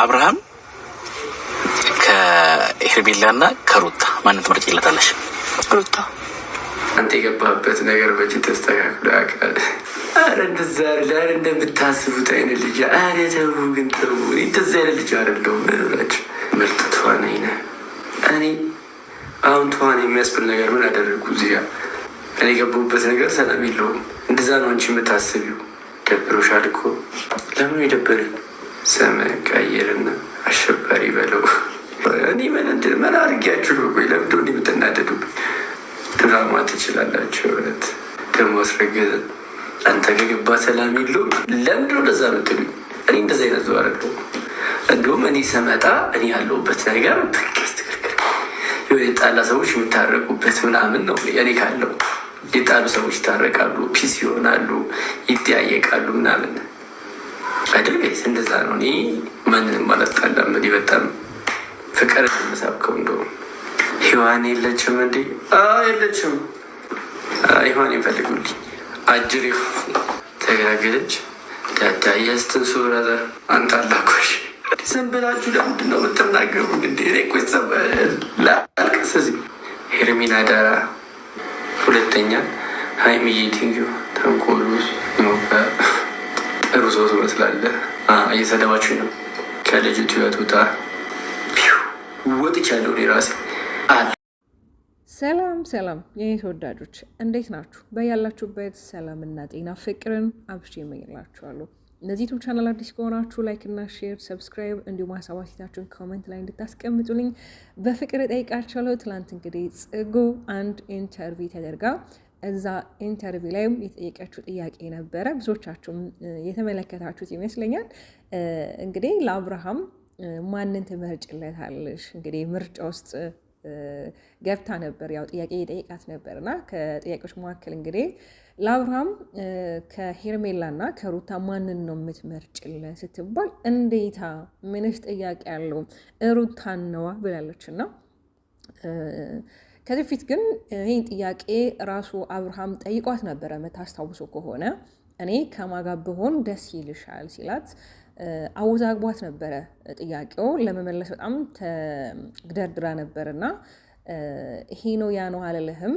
አብርሃም ከሄርሜላና ከሩታ ማንን ትመርጪለታለሽ? ሩታ። አንተ የገባህበት ነገር በእጅ ተስተካክሎ ያውቃል። አረ እንደዛ አይደል እንደምታስቡት አይነት ልጅ። አረ ተው ግን ተው። እንደዛ አይነት ልጅ አይደለሁም። ምንላችሁ ምርጥ ተዋናይ ነህ። እኔ አሁን ተዋናይ የሚያስብል ነገር ምን አደረግኩ? እዚህ ጋር እኔ የገባሁበት ነገር ሰላም የለውም። እንደዛ ነው አንቺ የምታስቢው። ደብሮሻል እኮ። ለምን የደበረኝ? ሰማይ ቀይርና አሸባሪ በለው። እኔ ምን አድርጊያችሁ ነው? ቆይ ለምንድን ነው የምትናደዱብኝ? ድራማ ትችላላችሁ። እውነት ደግሞ አስረገዘን። አንተ ከገባ ሰላም የለውም። ለምንድን ነው እንደዛ የምትሉኝ? እኔ እንደዛ አይነት ዘው አይደለሁም። እንዲሁም እኔ ስመጣ እኔ ያለሁበት ነገር ትክክል የጣላ ሰዎች የሚታረቁበት ምናምን ነው። እኔ ካለው የጣሉ ሰዎች ይታረቃሉ፣ ፒስ ይሆናሉ፣ ይጠያየቃሉ ምናምን አይደል? እንደዛ ነው። እኔ ማንንም አላጣላም። እኔ በጣም ፍቅር መሳብከው። እንደውም ሔዋን የለችም እንዴ? የለችም። ሔዋን ይፈልጉልኝ። አጅር ተገላገለች። ዳዳ የስትንሱ ብራዘር አንተ አላኮሽ ዝም ብላችሁ ለምንድን ነው የምትናገሩት እንዴ? እኔ እኮ ላልቅስ እዚህ። ሄርሜላ ዳራ ሁለተኛ ሀይሚዬ ቲንጊው ተንኮሉ ጥሩ ሰው ትመስላለህ። እየሰደባችሁ ነው። ከልጅ ትወቱታ ወጥቻለሁ እኔ ራሴ አለ። ሰላም ሰላም የኔ ተወዳጆች እንዴት ናችሁ? በያላችሁበት ሰላምና ጤና ፍቅርን አብሽቼ እመኝላችኋለሁ። እነዚህ ዩቲዩብ ቻናል አዲስ ከሆናችሁ ላይክ እና ሼር፣ ሰብስክራይብ እንዲሁም ሀሳብ አስተያየታችሁን ኮሜንት ላይ እንድታስቀምጡልኝ በፍቅር እጠይቃችኋለሁ። ትላንት እንግዲህ ጽጉ አንድ ኢንተርቪው ተደርጋ እዛ ኢንተርቪው ላይም የጠየቀችው ጥያቄ ነበረ። ብዙዎቻችሁም የተመለከታችሁት ይመስለኛል። እንግዲህ ለአብርሃም ማንን ትመርጭለታለሽ? እንግዲህ ምርጫ ውስጥ ገብታ ነበር። ያው ጥያቄ የጠየቃት ነበር እና ከጥያቄዎች መካከል እንግዲህ ለአብርሃም ከሄርሜላና ከሩታ ማንን ነው የምትመርጭለት ስትባል እንዴታ ምንሽ ጥያቄ ያለው ሩታን ነዋ ብላለች። እና ከዚህ ፊት ግን ይህን ጥያቄ ራሱ አብርሃም ጠይቋት ነበረ። የምታስታውሱ ከሆነ እኔ ከማጋ ብሆን ደስ ይልሻል ሲላት አወዛግቧት ነበረ። ጥያቄው ለመመለስ በጣም ተግደርድራ ነበርና ይሄ ነው ያ ነው አልልህም፣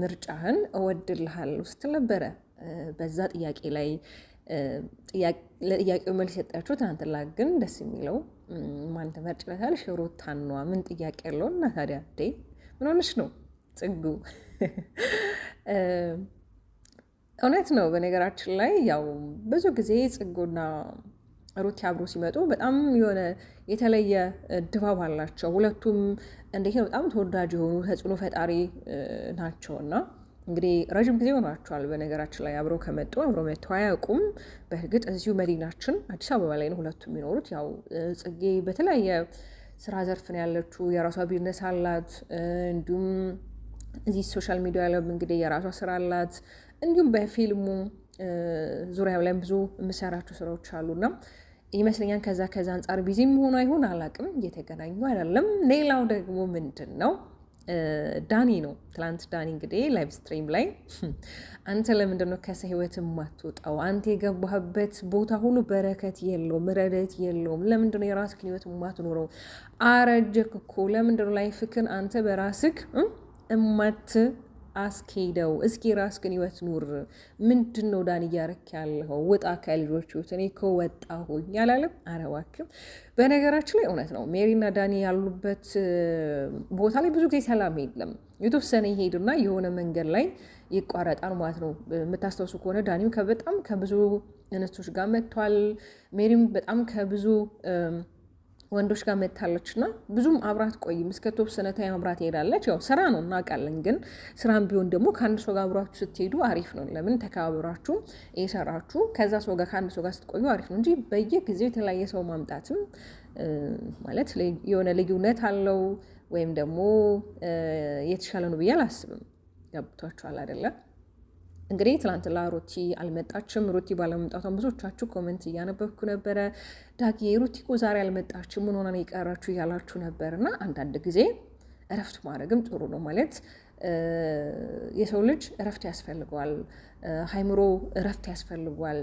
ምርጫህን እወድልሃለሁ ስትል ነበረ። በዛ ጥያቄ ላይ ለጥያቄው መልስ የሰጣችሁ ትናንትና ግን ደስ የሚለው ማን ትመርጭለታለሽ? ሩታን ነዋ። ምን ጥያቄ ያለው እና ታዲያ ምን ሆነሽ ነው ጽጉ? እውነት ነው። በነገራችን ላይ ያው ብዙ ጊዜ ጽጉና ሩቲ አብሮ ሲመጡ በጣም የሆነ የተለየ ድባብ አላቸው። ሁለቱም እንዴት ነው በጣም ተወዳጅ የሆኑ ተጽዕኖ ፈጣሪ ናቸውና እንግዲህ ረዥም ጊዜ ሆኗቸዋል። በነገራችን ላይ አብረው ከመጡ አብረው መጥተው አያውቁም። በእርግጥ እዚሁ መዲናችን አዲስ አበባ ላይ ነው ሁለቱም የሚኖሩት። ያው ጽጌ በተለያየ ስራ ዘርፍ ነው ያለችው፣ የራሷ ቢዝነስ አላት። እንዲሁም እዚህ ሶሻል ሚዲያ ላይ እንግዲህ የራሷ ስራ አላት። እንዲሁም በፊልሙ ዙሪያ ላይ ብዙ የምሰራቸው ስራዎች አሉና ይመስለኛል ከዛ አንጻር ቢዚ መሆኑ አይሆን አላውቅም፣ እየተገናኙ አይደለም። ሌላው ደግሞ ምንድን ነው ዳኒ ነው። ትላንት ዳኒ እንግዲህ ላይቭ ስትሪም ላይ አንተ ለምንድን ነው ከሰው ህይወት የማትወጣው? አንተ የገባህበት ቦታ ሁሉ በረከት የለውም፣ ረድኤት የለውም። ለምንድን ነው የራስህን ህይወት የማትኖረው? አረጀክ እኮ። ለምንድን ነው ላይፍክን አንተ በራስህ እማት አስኬደው? እስኪ ራስህን ህይወት ኑር። ምንድን ነው ዳኒ እያረክ ያለው? ውጣ ከልጆቹ። እኔ እኮ ወጣሁኝ ያላለም። ኧረ እባክህ። በነገራችን ላይ እውነት ነው ሜሪና ዳኒ ያሉበት ቦታ ላይ ብዙ ጊዜ ሰላም የለም። የተወሰነ ይሄድና የሆነ መንገድ ላይ ይቋረጣል ማለት ነው። የምታስታውሱ ከሆነ ዳኒም በጣም ከብዙ እንስቶች ጋር መጥቷል። ሜሪም በጣም ከብዙ ወንዶች ጋር መታለች እና ብዙም አብራት ቆይም። እስከ ተወሰነ ታይም አብራት ሄዳለች። ያው ስራ ነው እናውቃለን፣ ግን ስራም ቢሆን ደግሞ ከአንድ ሰው ጋር አብራችሁ ስትሄዱ አሪፍ ነው። ለምን ተከባብራችሁ የሰራችሁ ከዛ ሰው ጋር ከአንድ ሰው ጋር ስትቆዩ አሪፍ ነው እንጂ በየጊዜው የተለያየ ሰው ማምጣትም ማለት የሆነ ልዩነት አለው ወይም ደግሞ የተሻለ ነው ብዬ አላስብም። ገብቷችኋል አይደለም? እንግዲህ ትላንትና ሩቲ አልመጣችም። ሩቲ ባለመምጣቷን ብዙዎቻችሁ ኮሜንት እያነበብኩ ነበረ። ዳጊ ሩቲ እኮ ዛሬ አልመጣችም ምን ሆና ነው የቀራችሁ እያላችሁ ነበር። እና አንዳንድ ጊዜ እረፍት ማድረግም ጥሩ ነው። ማለት የሰው ልጅ እረፍት ያስፈልገዋል፣ ሃይምሮ እረፍት ያስፈልገዋል፣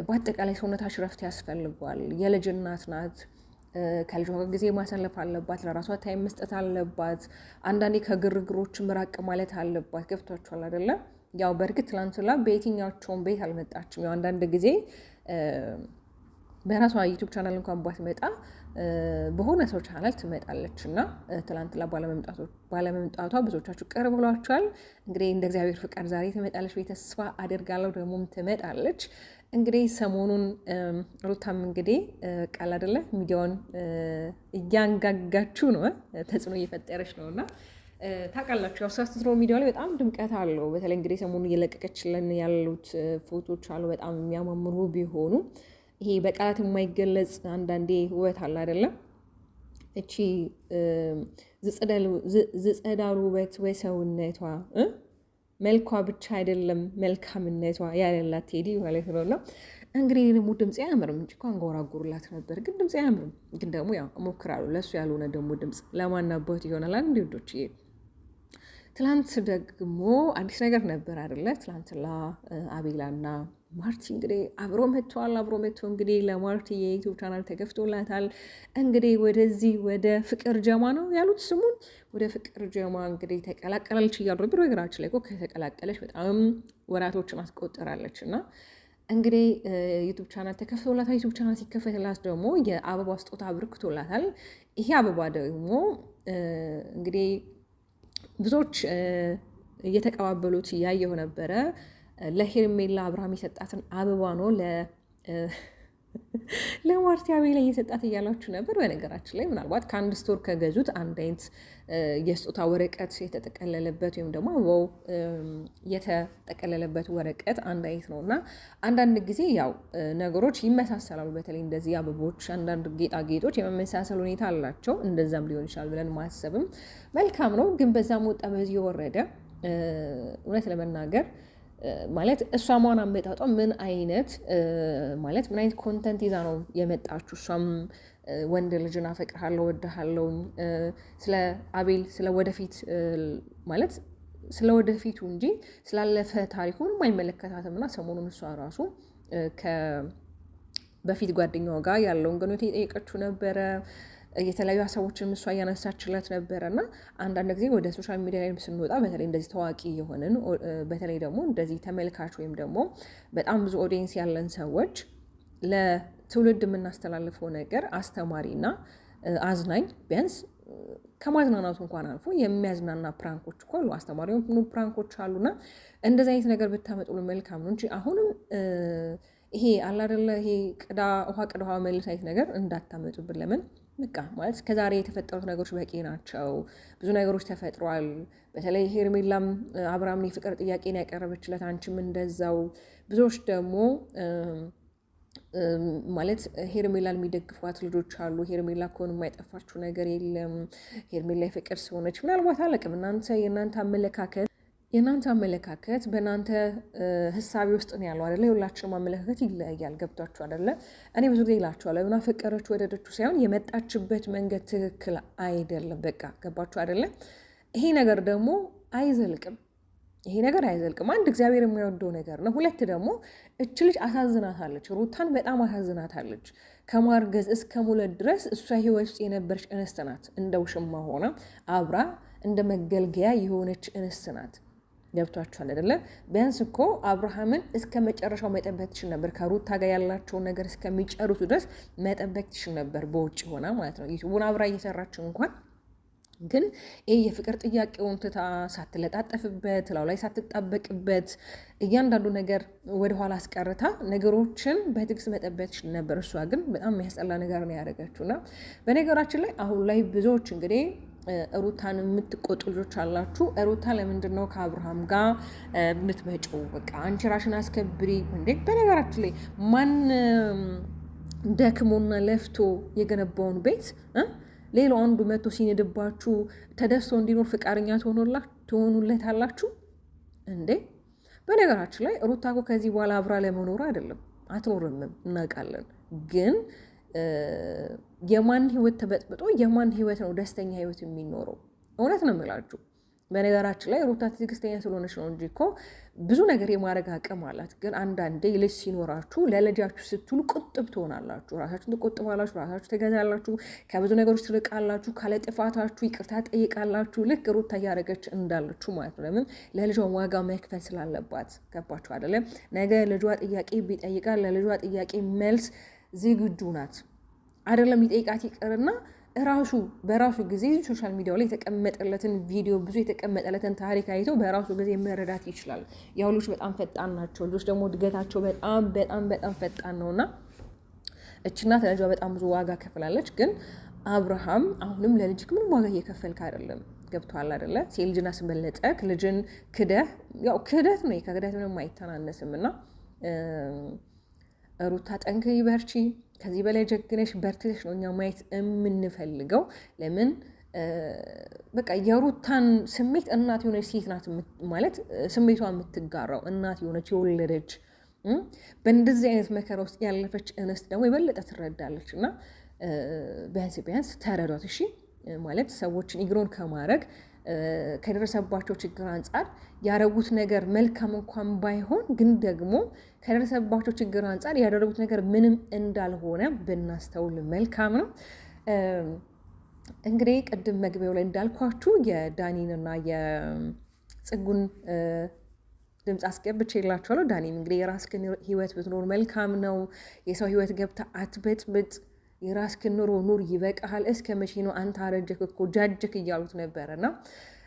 በአጠቃላይ ሰውነታች እረፍት ያስፈልገዋል። የልጅ እናት ናት። ከልጇ ጋር ጊዜ ማሳለፍ አለባት። ለራሷ ታይም መስጠት አለባት። አንዳንዴ ከግርግሮች ምራቅ ማለት አለባት። ገብቷችኋል አይደለ? ያው በእርግጥ ትላንትና በየትኛቸውን ቤት አልመጣችም። ያው አንዳንድ ጊዜ በራሷ ዩቱብ ቻናል እንኳን ባትመጣ በሆነ ሰው ቻናል ትመጣለች እና ትላንትና ባለመምጣቷ ብዙዎቻችሁ ቅር ብሏቸዋል። እንግዲህ እንደ እግዚአብሔር ፍቃድ ዛሬ ትመጣለች ብዬ ተስፋ አደርጋለሁ። ደግሞም ትመጣለች። እንግዲህ ሰሞኑን ሩታም እንግዲህ ቃል አይደለ ሚዲያውን እያንጋጋችሁ ነው፣ ተጽዕኖ እየፈጠረች ነው እና ታውቃላችሁ ያው ሳስትሮ ሚዲያ ላይ በጣም ድምቀት አለው። በተለይ እንግዲህ ሰሞኑን እየለቀቀችልን ያሉት ፎቶች አሉ በጣም የሚያማምሩ ቢሆኑ ይሄ በቃላት የማይገለጽ አንዳንዴ ውበት አለ አይደለም። እቺ ዝጸዳሉ ውበት ወይ ሰውነቷ መልኳ ብቻ አይደለም መልካምነቷ ያለላት ቴዲ ማለት ነው። እና እንግዲህ ደግሞ ድምፅ አያምርም እንጂ እኮ አንጎራጉርላት ነበር፣ ግን ድምፅ አያምርም። ግን ደግሞ ያው እሞክራለሁ። ለእሱ ያልሆነ ደግሞ ድምፅ ለማናባት ይሆናል አንድ ወዶች። ትላንት ደግሞ አዲስ ነገር ነበር አይደለ? ትላንትና አቤላና ማርቲ እንግዲህ አብሮ መጥተዋል። አብሮ መጥቶ እንግዲህ ለማርቲ የዩቲዩብ ቻናል ተከፍቶላታል። እንግዲህ ወደዚህ ወደ ፍቅር ጀማ ነው ያሉት ስሙን፣ ወደ ፍቅር ጀማ እንግዲህ ተቀላቀላለች እያሉ ነበር። ነገራችን ላይ እኮ ከተቀላቀለች በጣም ወራቶችን አስቆጠራለች እና እንግዲህ ዩቱብ ቻናል ተከፍቶላታል። ዩቱብ ቻናል ሲከፈትላት ደግሞ የአበባ ስጦታ አብርክቶላታል። ይሄ አበባ ደግሞ እንግዲህ ብዙዎች እየተቀባበሉት እያየሁ ነበረ። ለሄርሜላ አብርሃም የሰጣትን አበባ ነው ለማርቲ አቤላ እየሰጣት እያላችሁ ነበር። በነገራችን ላይ ምናልባት ከአንድ ስቶር ከገዙት አንድ አይነት የስጦታ ወረቀት የተጠቀለለበት ወይም ደግሞ አበባው የተጠቀለለበት ወረቀት አንድ አይነት ነው እና አንዳንድ ጊዜ ያው ነገሮች ይመሳሰላሉ። በተለይ እንደዚህ አበቦች፣ አንዳንድ ጌጣጌጦች የመመሳሰል ሁኔታ አላቸው። እንደዛም ሊሆን ይችላል ብለን ማሰብም መልካም ነው። ግን በዛም ወጣ በዚህ የወረደ እውነት ለመናገር ማለት እሷ መሆን አመጣጧ ምን አይነት ማለት ምን አይነት ኮንተንት ይዛ ነው የመጣችሁ? እሷም ወንድ ልጅን አፈቅርሃለሁ ወድሃለሁ ስለ አቤል ስለ ወደፊት ማለት ስለ ወደፊቱ እንጂ ስላለፈ ታሪኩን አይመለከታትም። እና ሰሞኑን እሷ ራሱ በፊት ጓደኛዋ ጋር ያለውን ግንኙነት የጠየቀችው ነበረ። የተለያዩ ሀሳቦችን እሷ እያነሳችለት ነበረ እና አንዳንድ ጊዜ ወደ ሶሻል ሚዲያ ላይ ስንወጣ በተለይ እንደዚህ ታዋቂ የሆንን በተለይ ደግሞ እንደዚህ ተመልካች ወይም ደግሞ በጣም ብዙ ኦዲየንስ ያለን ሰዎች ለትውልድ የምናስተላልፈው ነገር አስተማሪና አዝናኝ ቢያንስ ከማዝናናቱ እንኳን አልፎ የሚያዝናና ፕራንኮች እኮ አሉ፣ አስተማሪ የሆኑ ፕራንኮች አሉና እንደዚህ አይነት ነገር ብታመጡልን መልካም ነው እንጂ አሁንም ይሄ አላደለ ይሄ ውሃ ቅዳ ውሃ መልስ አይነት ነገር እንዳታመጡብን። ለምን በቃ ማለት ከዛሬ የተፈጠሩት ነገሮች በቂ ናቸው። ብዙ ነገሮች ተፈጥሯል። በተለይ ሄርሜላም አብርሃምን የፍቅር ጥያቄን ያቀረበችለት፣ አንቺም እንደዛው። ብዙዎች ደግሞ ማለት ሄርሜላን የሚደግፏት ልጆች አሉ። ሄርሜላ ከሆነ የማይጠፋችው ነገር የለም፣ ሄርሜላ የፍቅር ስለሆነች ምናልባት አለቅም። የእናንተ አመለካከት በእናንተ ህሳቤ ውስጥ ነው ያለው አይደለ? የሁላችንም አመለካከት ይለያያል። ገብቷችሁ አይደለ? እኔ ብዙ ጊዜ እላችኋለሁ እና ፈቀረች ወደደችው ሳይሆን የመጣችበት መንገድ ትክክል አይደለም። በቃ ገባችሁ አይደለ? ይሄ ነገር ደግሞ አይዘልቅም። አንድ እግዚአብሔር የማይወደው ነገር ነው። ሁለት ደግሞ እች ልጅ አሳዝናታለች። ሩታን በጣም አሳዝናታለች። ከማርገዝ እስከ ሙለት ድረስ እሷ ህይወት ውስጥ የነበረች እንስት ናት። እንደ ውሽማ ሆና አብራ እንደ መገልገያ የሆነች እንስት ናት። ገብቷችኋል አይደለ? ቢያንስ እኮ አብርሃምን እስከ መጨረሻው መጠበቅ ትችል ነበር። ከሩታ ጋር ያላቸውን ነገር እስከሚጨርሱ ድረስ መጠበቅ ትችል ነበር፣ በውጭ ሆና ማለት ነው። ዩቱቡን አብራ እየሰራችው እንኳን ግን ይህ የፍቅር ጥያቄውን ትታ ሳትለጣጠፍበት ላው ላይ ሳትጣበቅበት እያንዳንዱ ነገር ወደኋላ አስቀርታ ነገሮችን በትዕግስት መጠበቅ ትችል ነበር። እሷ ግን በጣም የሚያስጠላ ነገር ነው ያደረገችው። እና በነገራችን ላይ አሁን ላይ ብዙዎች እንግዲህ ሩታን የምትቆጡ ልጆች አላችሁ። ሩታ ለምንድን ነው ከአብርሃም ጋር የምትመጪው? በቃ አንቺ ራሽን አስከብሪ እንዴ! በነገራችን ላይ ማን ደክሞና ለፍቶ የገነባውን ቤት ሌላው አንዱ መቶ ሲንድባችሁ ተደስቶ እንዲኖር ፍቃደኛ ትሆኑለታላችሁ እንዴ? በነገራችን ላይ ሩታ እኮ ከዚህ በኋላ አብራ ለመኖር አይደለም፣ አትኖርምም፣ እናውቃለን። ግን የማን ህይወት ተበጥብጦ የማን ህይወት ነው ደስተኛ ህይወት የሚኖረው? እውነት ነው የምላችሁ። በነገራችን ላይ ሩታ ትዕግስተኛ ስለሆነች ነው እንጂ እኮ ብዙ ነገር የማድረግ አቅም አላት። ግን አንዳንዴ ልጅ ሲኖራችሁ ለልጃችሁ ስትሉ ቁጥብ ትሆናላችሁ። ራሳችሁን ትቆጥባላችሁ፣ ራሳችሁ ትገዛላችሁ፣ ከብዙ ነገሮች ትርቃላችሁ፣ ካለ ጥፋታችሁ ይቅርታ ጠይቃላችሁ። ልክ ሩታ እያደረገች እንዳለችሁ ማለት ነው። ለምን ለልጇ ዋጋ መክፈል ስላለባት። ገባችሁ አይደለም? ነገ ልጇ ጥያቄ ቢጠይቃል ለልጇ ጥያቄ መልስ ዝግጁ ናት። አይደለም ይጠይቃት ይቅርና ራሱ በራሱ ጊዜ ሶሻል ሚዲያው ላይ የተቀመጠለትን ቪዲዮ ብዙ የተቀመጠለትን ታሪክ አይቶ በራሱ ጊዜ መረዳት ይችላል። ያው ልጆች በጣም ፈጣን ናቸው። ልጆች ደግሞ እድገታቸው በጣም በጣም በጣም ፈጣን ነውና እቺ እናት ለልጇ በጣም ብዙ ዋጋ ከፍላለች። ግን አብርሃም አሁንም ለልጅክ ምንም ዋጋ እየከፈልክ አይደለም። ገብቶሃል አይደለ? ሴት ልጅን አስበለጠክ ልጅን ክደህ፣ ያው ክህደት ነው፣ ከክህደት ምንም አይተናነስም። እና ሩታ ጠንክሪ፣ በርቺ፣ ከዚህ በላይ ጀግነሽ በርትተሽ ነው እኛ ማየት የምንፈልገው። ለምን በቃ የሩታን ስሜት እናት የሆነች ሴት ናት ማለት ስሜቷ የምትጋራው እናት የሆነች የወለደች በእንደዚህ አይነት መከራ ውስጥ ያለፈች እንስት ደግሞ የበለጠ ትረዳለች። እና ቢያንስ ቢያንስ ተረዷት እሺ። ማለት ሰዎችን ኢግኖር ከማድረግ ከደረሰባቸው ችግር አንጻር ያደረጉት ነገር መልካም እንኳን ባይሆን ግን ደግሞ ከደረሰባቸው ችግር አንጻር ያደረጉት ነገር ምንም እንዳልሆነ ብናስተውል መልካም ነው። እንግዲህ ቅድም መግቢያው ላይ እንዳልኳችሁ የዳኒንና የጽጉን ድምፅ አስገብቼላችኋለሁ። ዳኒም እንግዲህ የራስህን ህይወት ብትኖር መልካም ነው፣ የሰው ህይወት ገብታ አትበጥብጥ፣ የራስህን ኑሮ ኑር፣ ይበቃሃል፣ እስከ መቼ ነው አንተ አረጀክ እኮ ጃጀክ እያሉት ነበረና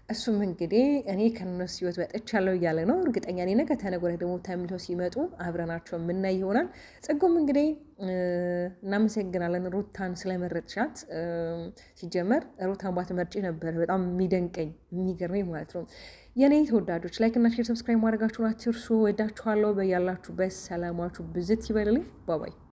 እሱም እንግዲህ እኔ ከነሱ ህይወት ወጥቻለሁ እያለ ነው። እርግጠኛ ነኝ ነገ ተነገ ወዲያ ደግሞ ተመልሰው ሲመጡ አብረናቸው የምናይ ይሆናል። ጽጉም እንግዲህ እናመሰግናለን ሩታን ስለመረጥሻት። ሲጀመር ሩታን ባትመርጪ ነበር በጣም የሚደንቀኝ የሚገርመኝ ማለት ነው። የኔ ተወዳጆች ላይክ እና ሼር ሰብስክራይብ ማድረጋችሁን አትርሱ። ወዳችኋለሁ። በያላችሁበት ሰላማችሁ ብዝት ይበልልኝ። ባባይ